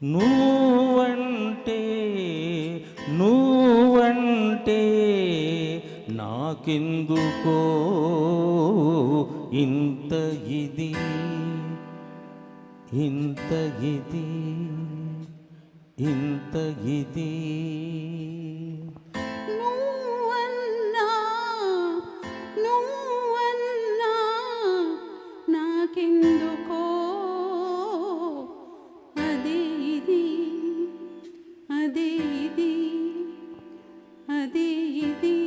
నువ్వంటే నువ్వంటే నాకెందుకో ఇంత ఇది ఇంత ఇది ఇంత ఇది. నువ్వన్నా నువ్వన్నా నాకెందుకో అదే ఇది అదే ఇది అదే ఇది.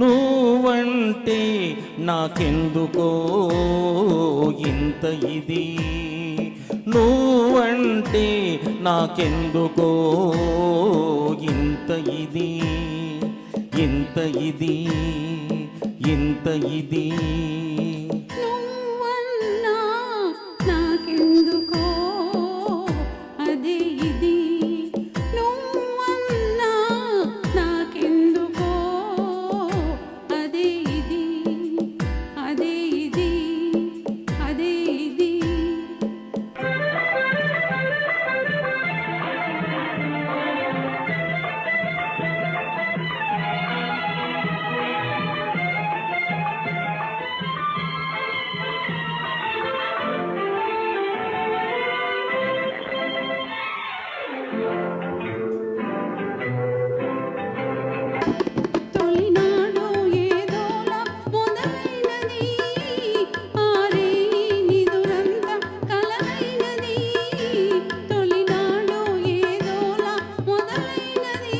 నువ్వంటే నాకెందుకో ఇంత ఇది నువ్వంటే నాకెందుకో ఇంత ఇది ఇంత ఇది ఇంత ఇది. నువ్వన్నా నాకెందుకో అదే ఇది నువ్వన్నా నాకెందుకో అదే ఇది అదే ఇది అదే ఇది. తొలినాడు ఏదోలా మొదలైనది ఆరే నిదురంతా కలనైనది. తొలినాడు ఏదోలా మొదలైనది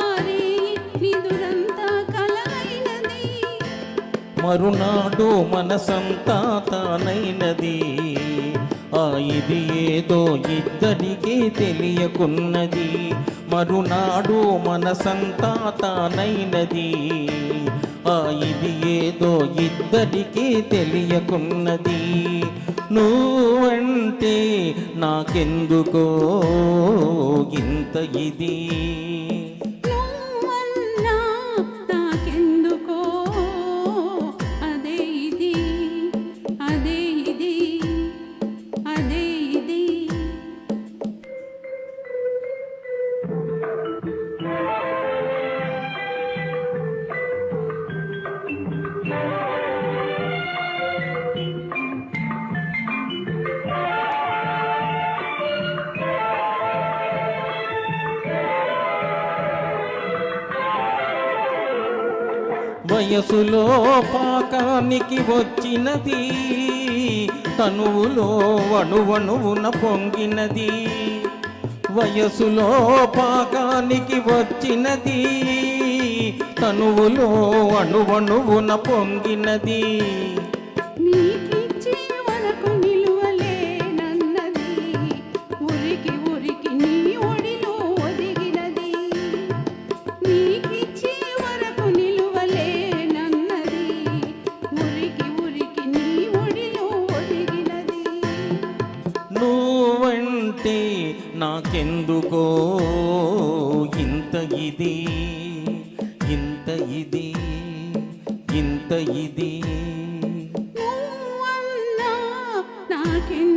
ఆరే నిదురంతా కలనైనది. మరునాడు మనసంతా తానైనది ఆ ఇది ఏదో ఇద్దరికీ తెలియకున్నది. మరునాడు మనసంతా తానైనది ఆ ఇది ఏదో ఇద్దరికీ తెలియకున్నది. నువ్వంటే నాకెందుకో ఇంత ఇది నువ్వన్నా నాకెందుకో అదే ఇది అదే ఇది అదే ఇది. వయసులో పాకానికి వచ్చినది తనువులో అణువణువున పొంగినది. వయసులో పాకానికి వచ్చినది తనువులో అణువణువున పొంగినది. నీకిచ్చే వరకు నిలువలేనన్నది ఉరికి ఉరికి నీ ఒడిలో ఒదిగినది. నీకిచ్చే వరకు నిలువలేనన్నది ఉరికి ఉరికి నీ ఒడిలో ఒదిగినది. నువ్వంటే నాకెందుకో ఇంత ఇది ఇంత ఇది ఇంత ఇది. నువ్వన్నా నాకెందుకో